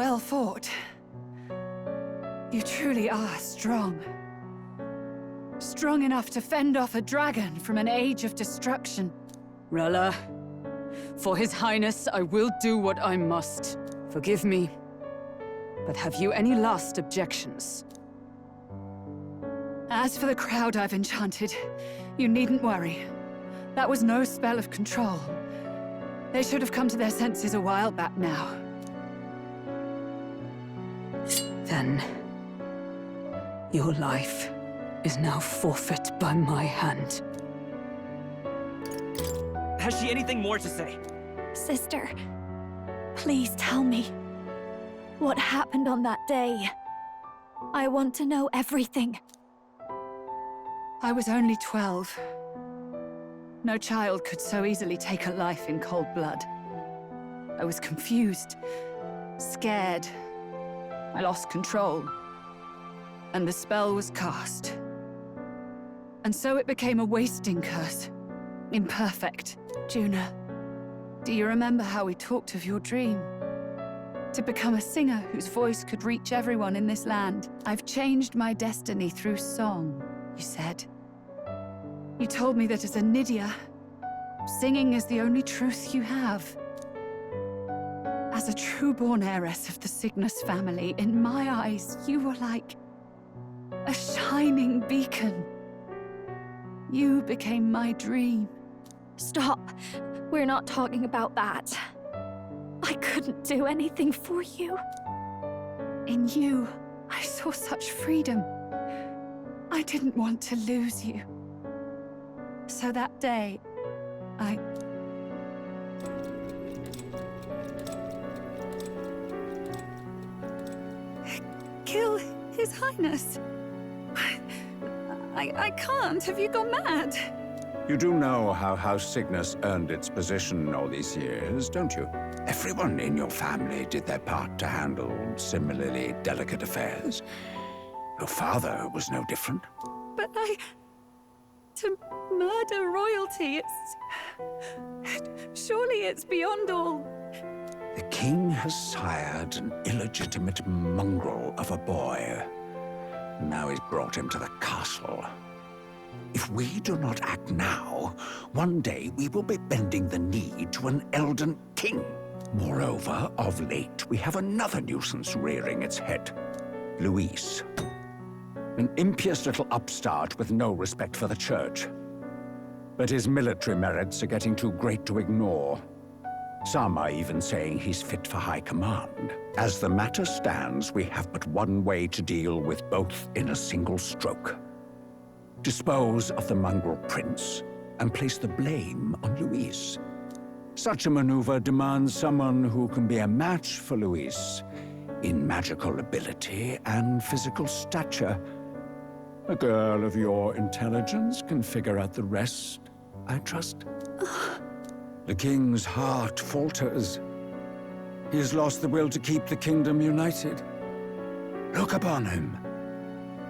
Well fought. You truly are strong. Strong enough to fend off a dragon from an age of destruction. Rella, for His Highness, I will do what I must. Forgive me, but have you any last objections? As for the crowd I've enchanted, you needn't worry. That was no spell of control. They should have come to their senses a while back now. Then, your life is now forfeit by my hand. Has she anything more to say? Sister, please tell me. What happened on that day? I want to know everything. I was only 12. No child could so easily take a life in cold blood. I was confused, scared. I lost control. And the spell was cast. And so it became a wasting curse. Imperfect. Juna, do you remember how we talked of your dream? To become a singer whose voice could reach everyone in this land. I've changed my destiny through song, you said. You told me that as a Nydia, singing is the only truth you have. As a true-born heiress of the Cygnus family, in my eyes, you were like a shining beacon. You became my dream. Stop. We're not talking about that. I couldn't do anything for you. In you, I saw such freedom. I didn't want to lose you. So that day, I... kill His Highness. I can't. Have you gone mad? You do know how House Cygnus earned its position all these years, don't you? Everyone in your family did their part to handle similarly delicate affairs. Your father was no different. But to murder royalty, surely it's beyond all. The king has sired an illegitimate mongrel of a boy. Now he's brought him to the castle. If we do not act now, one day we will be bending the knee to an Elden king. Moreover, of late, we have another nuisance rearing its head. Luis. An impious little upstart with no respect for the church. But his military merits are getting too great to ignore. Some are even saying he's fit for high command. As the matter stands, we have but one way to deal with both in a single stroke. Dispose of the mongrel prince and place the blame on Luis. Such a maneuver demands someone who can be a match for Luis in magical ability and physical stature. A girl of your intelligence can figure out the rest, I trust. The king's heart falters. He has lost the will to keep the kingdom united. Look upon him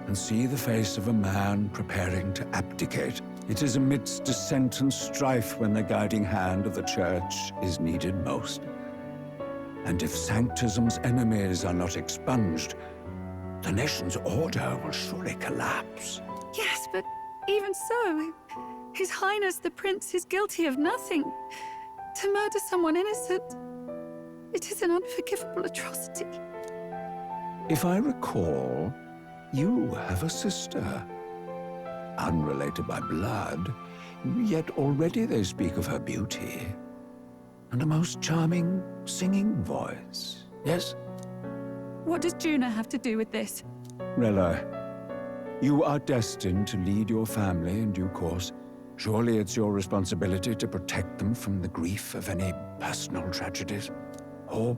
and see the face of a man preparing to abdicate. It is amidst dissent and strife when the guiding hand of the church is needed most. And if Sanctism's enemies are not expunged, the nation's order will surely collapse. Yes, but even so, His Highness the Prince is guilty of nothing. To murder someone innocent, it is an unforgivable atrocity. If I recall, you have a sister. Unrelated by blood, yet already they speak of her beauty. And a most charming singing voice, yes? What does Juna have to do with this? Rella, you are destined to lead your family in due course. Surely it's your responsibility to protect them from the grief of any personal tragedies. Or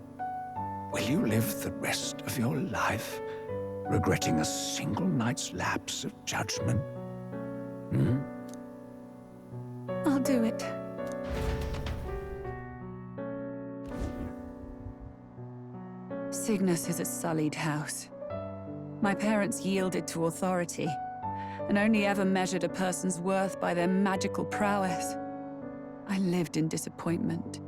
will you live the rest of your life regretting a single night's lapse of judgment? I'll do it. Cygnus is a sullied house. My parents yielded to authority, and only ever measured a person's worth by their magical prowess. I lived in disappointment.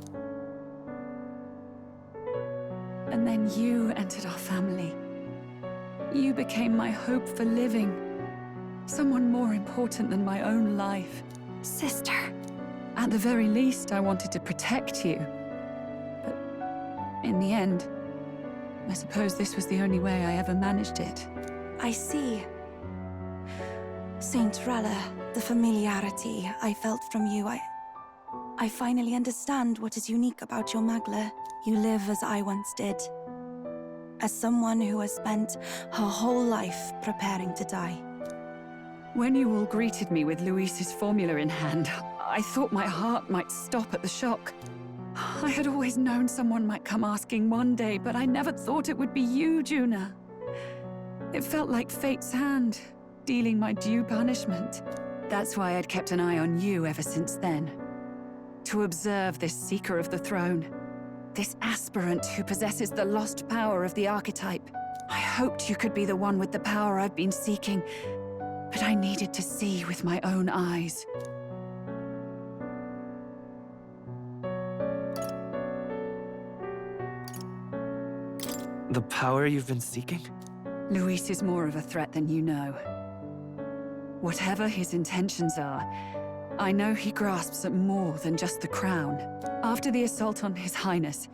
And then you entered our family. You became my hope for living. Someone more important than my own life. Sister. At the very least, I wanted to protect you. But in the end, I suppose this was the only way I ever managed it. I see. Saint Rella, the familiarity I felt from you, I finally understand what is unique about your Magla. You live as I once did. As someone who has spent her whole life preparing to die. When you all greeted me with Luis's formula in hand, I thought my heart might stop at the shock. I had always known someone might come asking one day, but I never thought it would be you, Juna. It felt like fate's hand, dealing my due punishment. That's why I'd kept an eye on you ever since then. To observe this seeker of the throne. This aspirant who possesses the lost power of the archetype. I hoped you could be the one with the power I've been seeking, but I needed to see with my own eyes. The power you've been seeking? Luis is more of a threat than you know. Whatever his intentions are, I know he grasps at more than just the crown. After the assault on His Highness,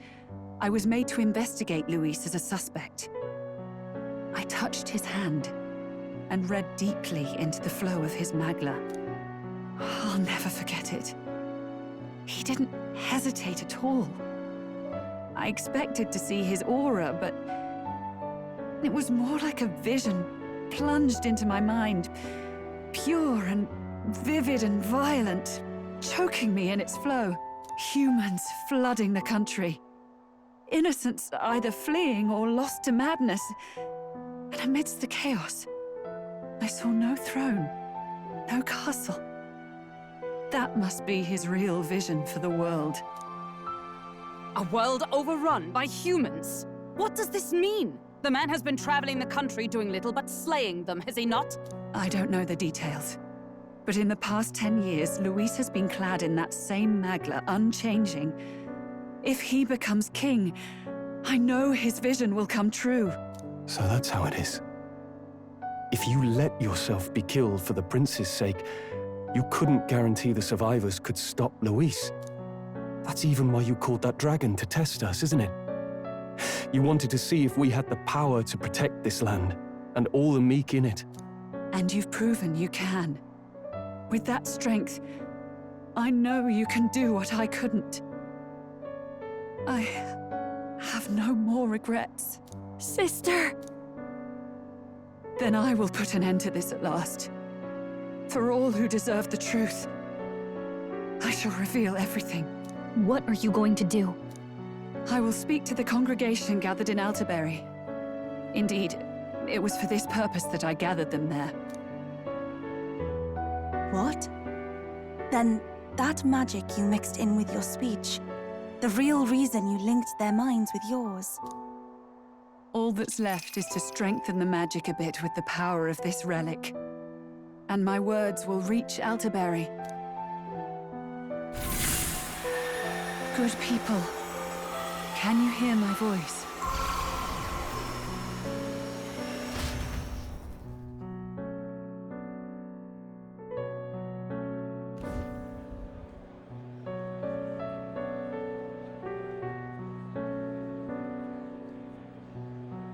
I was made to investigate Luis as a suspect. I touched his hand and read deeply into the flow of his Magla. I'll never forget it. He didn't hesitate at all. I expected to see his aura, but it was more like a vision plunged into my mind, pure and vivid and violent, choking me in its flow. Humans flooding the country. Innocents either fleeing or lost to madness. And amidst the chaos, I saw no throne, no castle. That must be his real vision for the world. A world overrun by humans? What does this mean? The man has been traveling the country doing little but slaying them, has he not? I don't know the details. But in the past 10 years, Luis has been clad in that same Magla, unchanging. If he becomes king, I know his vision will come true. So that's how it is. If you let yourself be killed for the prince's sake, you couldn't guarantee the survivors could stop Luis. That's even why you called that dragon to test us, isn't it? You wanted to see if we had the power to protect this land, and all the meek in it. And you've proven you can. With that strength, I know you can do what I couldn't. I have no more regrets. Sister! Then I will put an end to this at last. For all who deserve the truth, I shall reveal everything. What are you going to do? I will speak to the congregation gathered in Alterbury. Indeed, it was for this purpose that I gathered them there. What? Then that magic you mixed in with your speech, the real reason you linked their minds with yours. All that's left is to strengthen the magic a bit with the power of this relic. And my words will reach Alterbury. Good people, can you hear my voice?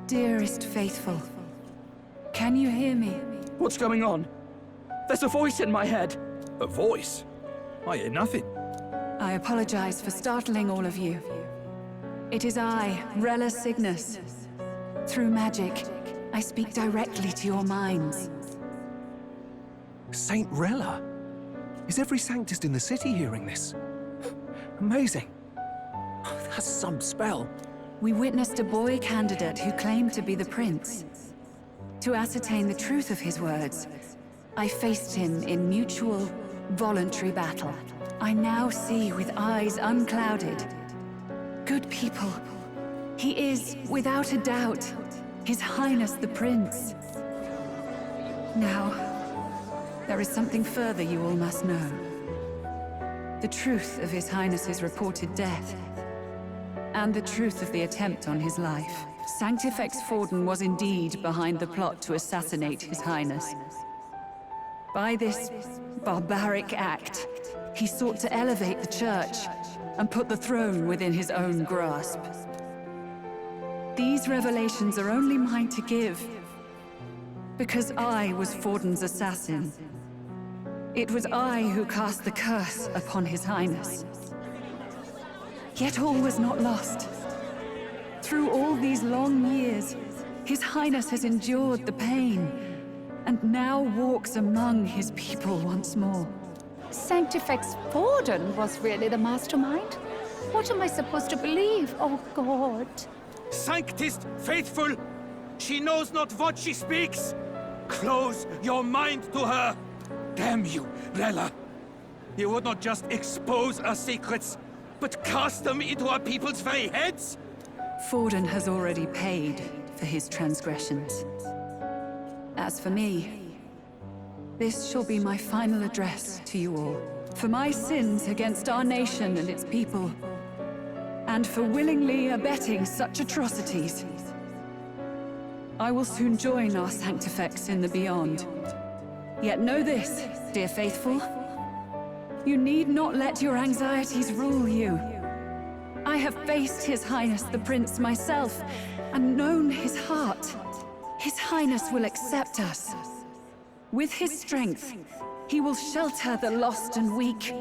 Dearest faithful, can you hear me? What's going on? There's a voice in my head. A voice? I hear nothing. I apologize for startling all of you. It is I, Rella Cygnus. Through magic, I speak directly to your minds. Saint Rella? Is every sanctist in the city hearing this? Amazing. Oh, that's some spell. We witnessed a boy candidate who claimed to be the prince. To ascertain the truth of his words, I faced him in mutual, voluntary battle. I now see with eyes unclouded. Good people, he is, without a doubt, His Highness the Prince. Now, there is something further you all must know. The truth of His Highness's reported death. and the truth of the attempt on his life. Sanctifex Forden was indeed behind the plot to assassinate His Highness. By this barbaric act, he sought to elevate the Church and put the throne within his own grasp. These revelations are only mine to give, because I was Forden's assassin. It was I who cast the curse upon His Highness. Yet all was not lost. Through all these long years, His Highness has endured the pain, and now walks among his people once more. Sanctifex Forden was really the mastermind? What am I supposed to believe? Oh, God. Sanctist faithful! She knows not what she speaks! Close your mind to her! Damn you, Rella! You would not just expose our secrets, but cast them into our people's very heads? Forden has already paid for his transgressions. As for me, this shall be my final address to you all. For my sins against our nation and its people, and for willingly abetting such atrocities, I will soon join our Sanctifex in the beyond. Yet know this, dear faithful, you need not let your anxieties rule you. I have faced His Highness the Prince myself, and known his heart. His Highness will accept us. With his strength, he will shelter the lost and weak,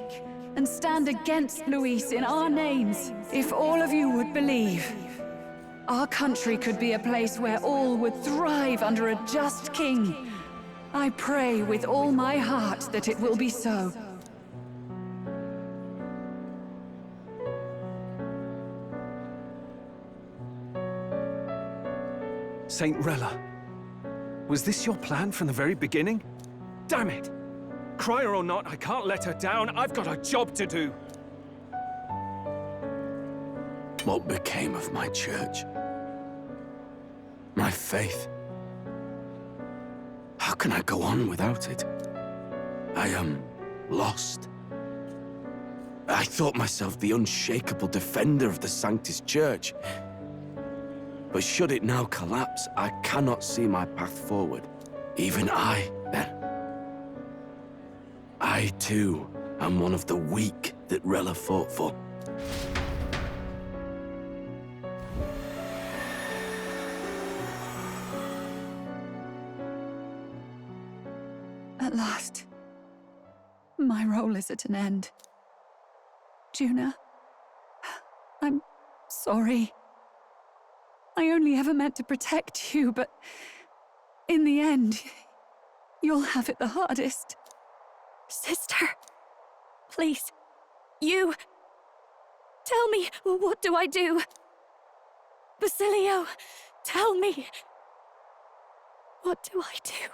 and stand against Luis in our names. If all of you would believe, our country could be a place where all would thrive under a just king. I pray with all my heart that it will be so. Saint Rella, was this your plan from the very beginning? Damn it! Crier or not, I can't let her down. I've got a job to do. What became of my church? My faith? How can I go on without it? I am lost. I thought myself the unshakable defender of the Sanctus Church. But should it now collapse, I cannot see my path forward. Even I, then. I, too, am one of the weak that Rella fought for. At last, my role is at an end. Juna, I'm sorry. I only ever meant to protect you, but in the end, you'll have it the hardest. Sister, please, you... Tell me, what do I do? Basilio, tell me. What do I do?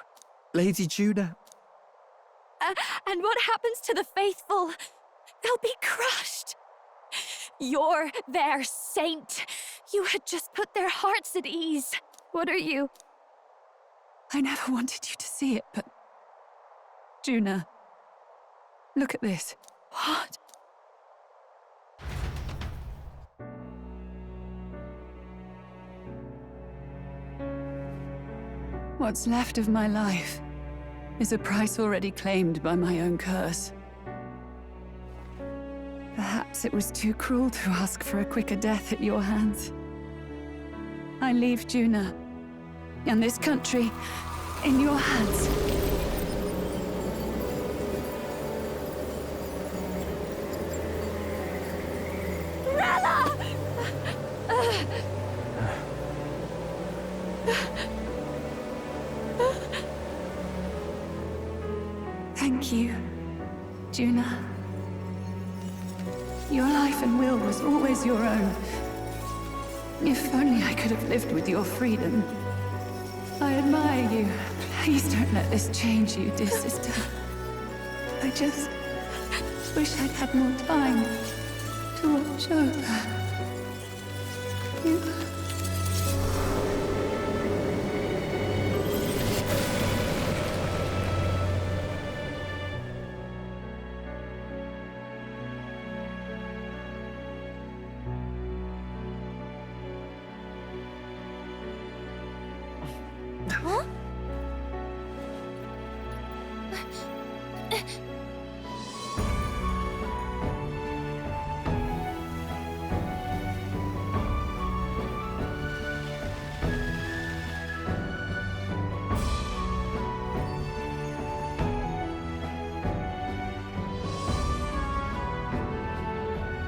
Lady Juna. And what happens to the faithful? They'll be crushed. You're their saint. You had just put their hearts at ease. What are you? I never wanted you to see it, but... Juna, look at this. What? What's left of my life is a price already claimed by my own curse. Perhaps it was too cruel to ask for a quicker death at your hands. I leave Juna and this country in your hands. Rella! Thank you, Juna. Your life and will was always your own. If only I could have lived with your freedom. I admire you. Please don't let this change you, dear sister. I just wish I'd had more time to watch over you.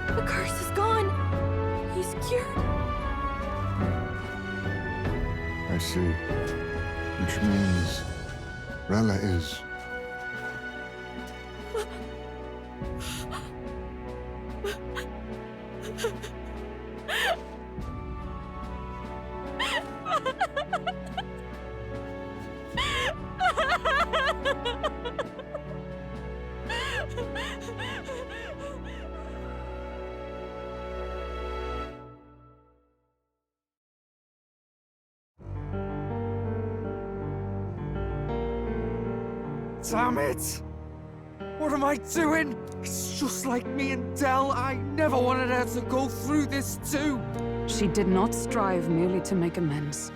The curse is gone. He's cured. I see. Which means Rella is... Damn it! What am I doing? It's just like me and Del. I never wanted her to go through this too. She did not strive merely to make amends.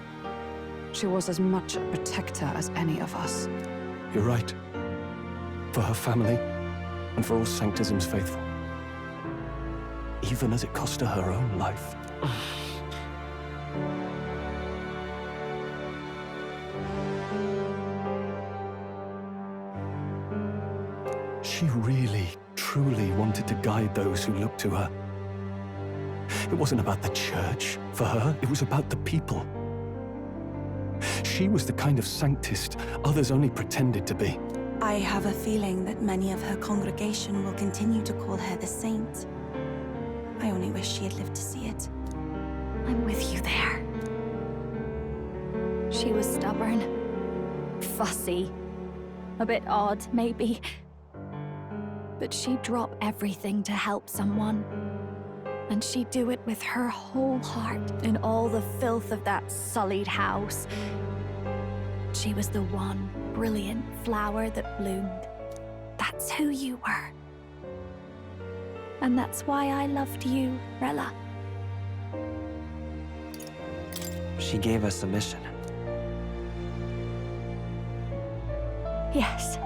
She was as much a protector as any of us. You're right. For her family, and for all Sanctism's faithful. Even as it cost her her own life. She really, truly wanted to guide those who looked to her. It wasn't about the church, for her, it was about the people. She was the kind of Sanctist others only pretended to be. I have a feeling that many of her congregation will continue to call her the saint. I only wish she had lived to see it. I'm with you there. She was stubborn, fussy, a bit odd, maybe. But she'd drop everything to help someone. And she'd do it with her whole heart in all the filth of that sullied house. She was the one brilliant flower that bloomed. That's who you were. And that's why I loved you, Rella. She gave us a mission. Yes,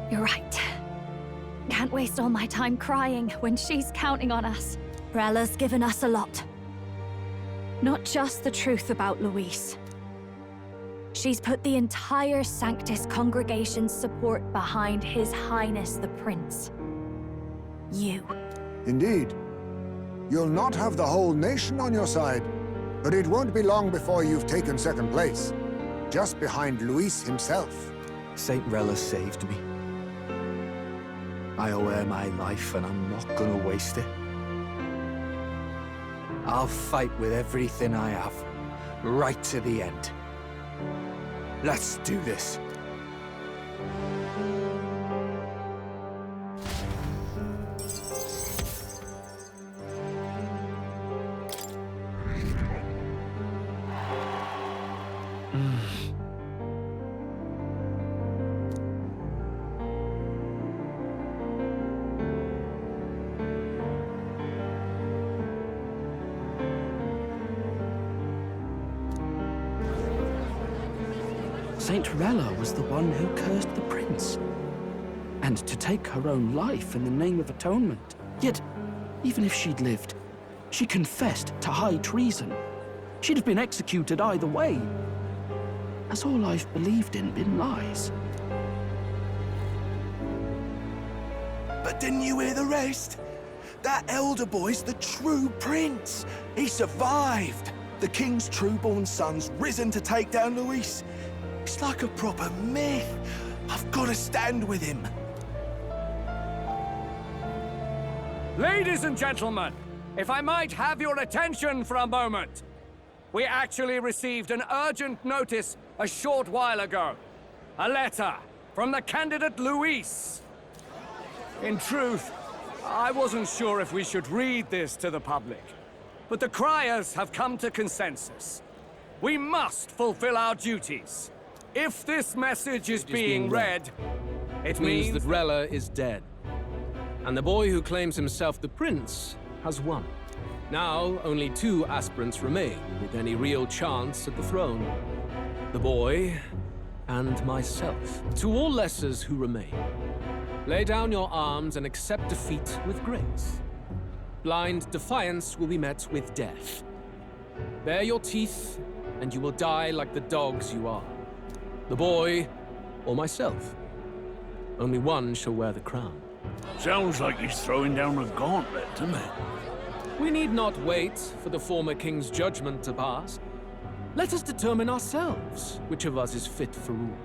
you're right. Can't waste all my time crying when she's counting on us. Rella's given us a lot. Not just the truth about Luis. She's put the entire Sanctus congregation's support behind His Highness the Prince. You. Indeed. You'll not have the whole nation on your side, but it won't be long before you've taken second place, just behind Luis himself. Saint Rella saved me. I owe her my life, and I'm not gonna waste it. I'll fight with everything I have, right to the end. Let's do this. Saint Rella was the one who cursed the prince. And to take her own life in the name of atonement. Yet, even if she'd lived, she confessed to high treason. She'd have been executed either way. Has all I've believed in been lies? But didn't you hear the rest? That elder boy's the true prince. He survived. The king's true-born son's risen to take down Luis. It's like a proper myth. I've got to stand with him. Ladies and gentlemen, if I might have your attention for a moment. We actually received an urgent notice a short while ago. A letter from the candidate Luis. In truth, I wasn't sure if we should read this to the public, but the criers have come to consensus. We must fulfill our duties. If this message is being read, it means that Rella is dead. And the boy who claims himself the prince has won. Now, only 2 aspirants remain with any real chance at the throne. The boy and myself. To all lessers who remain, lay down your arms and accept defeat with grace. Blind defiance will be met with death. Bare your teeth, and you will die like the dogs you are. The boy, or myself. Only one shall wear the crown. Sounds like he's throwing down a gauntlet to me. We need not wait for the former king's judgment to pass. Let us determine ourselves which of us is fit for rule.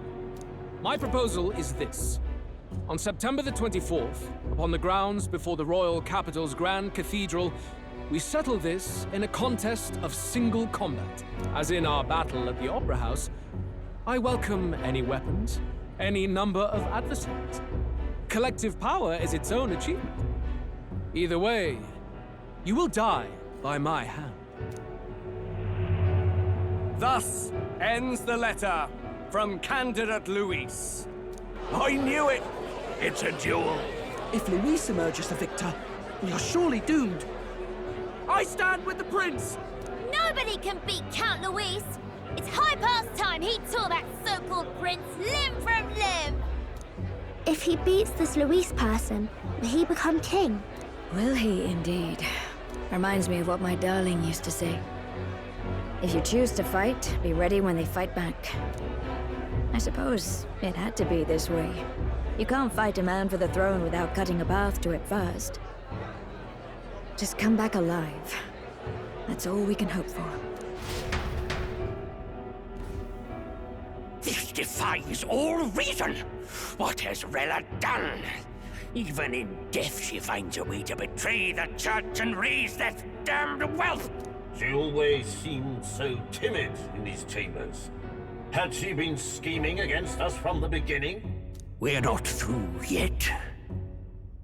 My proposal is this. On September the 24th, upon the grounds before the royal capital's grand cathedral, we settle this in a contest of single combat. As in our battle at the Opera House, I welcome any weapons, any number of adversaries. Collective power is its own achievement. Either way, you will die by my hand. Thus ends the letter from Candidate Luis. I knew it! It's a duel. If Luis emerges the victor, we are surely doomed. I stand with the prince! Nobody can beat Count Luis! It's high past time he tore that so-called prince limb from limb! If he beats this Luis person, will he become king? Will he indeed? Reminds me of what my darling used to say. If you choose to fight, be ready when they fight back. I suppose it had to be this way. You can't fight a man for the throne without cutting a path to it first. Just come back alive. That's all we can hope for. This defies all reason. What has Rella done? Even in death she finds a way to betray the church and raise that damned wealth. She always seemed so timid in these chambers. Had she been scheming against us from the beginning? We're not through yet.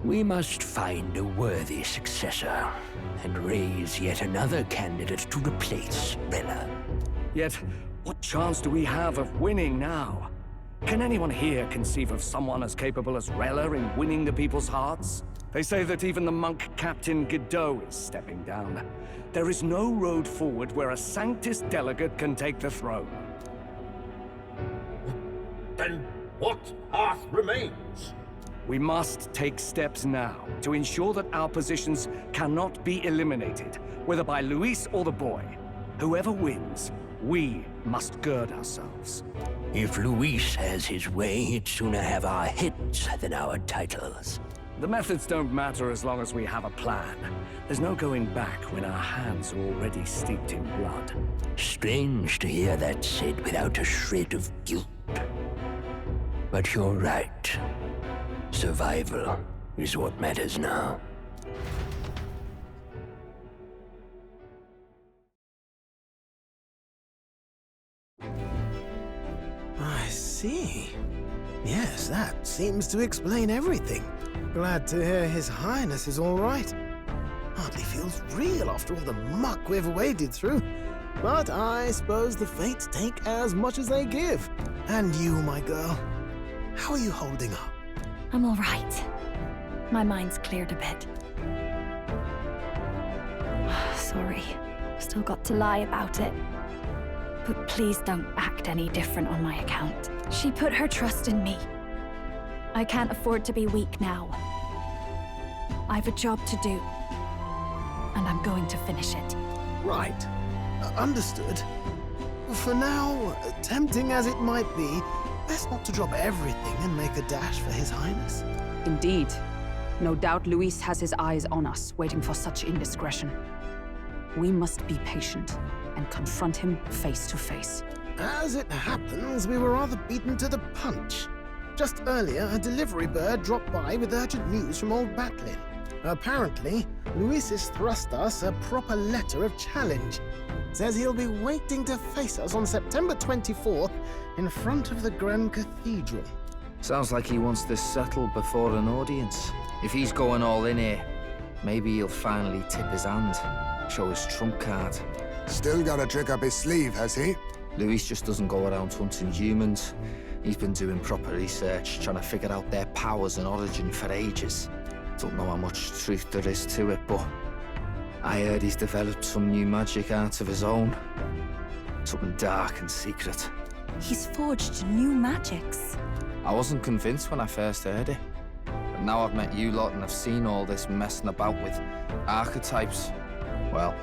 We must find a worthy successor and raise yet another candidate to replace Rella. Yet, what chance do we have of winning now? Can anyone here conceive of someone as capable as Rella in winning the people's hearts? They say that even the monk Captain Godot is stepping down. There is no road forward where a Sanctus delegate can take the throne. Then what path remains? We must take steps now to ensure that our positions cannot be eliminated, whether by Luis or the boy. Whoever wins, we must gird ourselves. If Luis has his way, he'd sooner have our heads than our titles. The methods don't matter as long as we have a plan. There's no going back when our hands are already steeped in blood. Strange to hear that said without a shred of guilt. But you're right. Survival is what matters now. I see. Yes, that seems to explain everything. Glad to hear His Highness is all right. Hardly feels real after all the muck we've waded through. But I suppose the fates take as much as they give. And you, my girl, how are you holding up? I'm all right. My mind's cleared a bit. Sorry. Still got to lie about it. But please don't act any different on my account. She put her trust in me. I can't afford to be weak now. I've a job to do. And I'm going to finish it. Right. Understood. For now, tempting as it might be, best not to drop everything and make a dash for His Highness. Indeed. No doubt Luis has his eyes on us, waiting for such indiscretion. We must be patient and confront him face to face. As it happens, we were rather beaten to the punch. Just earlier, a delivery bird dropped by with urgent news from old Batlin. Apparently, Luis has thrust us a proper letter of challenge. Says he'll be waiting to face us on September 24th in front of the Grand Cathedral. Sounds like he wants this settled before an audience. If he's going all in here, maybe he'll finally tip his hand, show his trump card. Still got a trick up his sleeve, has he? Luis just doesn't go around hunting humans. He's been doing proper research, trying to figure out their powers and origin for ages. Don't know how much truth there is to it, but I heard he's developed some new magic art of his own. Something dark and secret. He's forged new magics. I wasn't convinced when I first heard it. But now I've met you lot and I've seen all this messing about with archetypes. Well,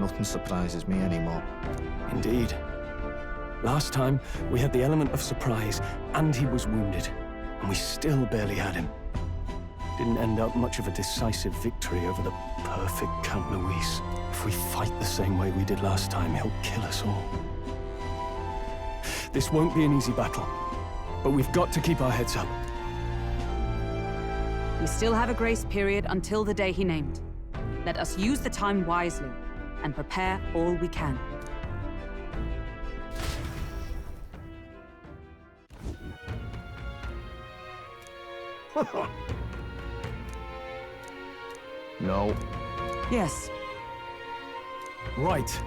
nothing surprises me anymore. Indeed. Last time, we had the element of surprise, and he was wounded. And we still barely had him. Didn't end up much of a decisive victory over the perfect Count Luis. If we fight the same way we did last time, he'll kill us all. This won't be an easy battle, but we've got to keep our heads up. We still have a grace period until the day he named. Let us use the time wisely and prepare all we can. No. Yes. Right.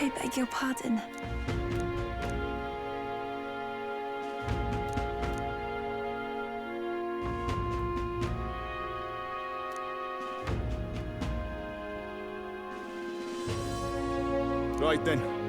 I beg your pardon. Right then.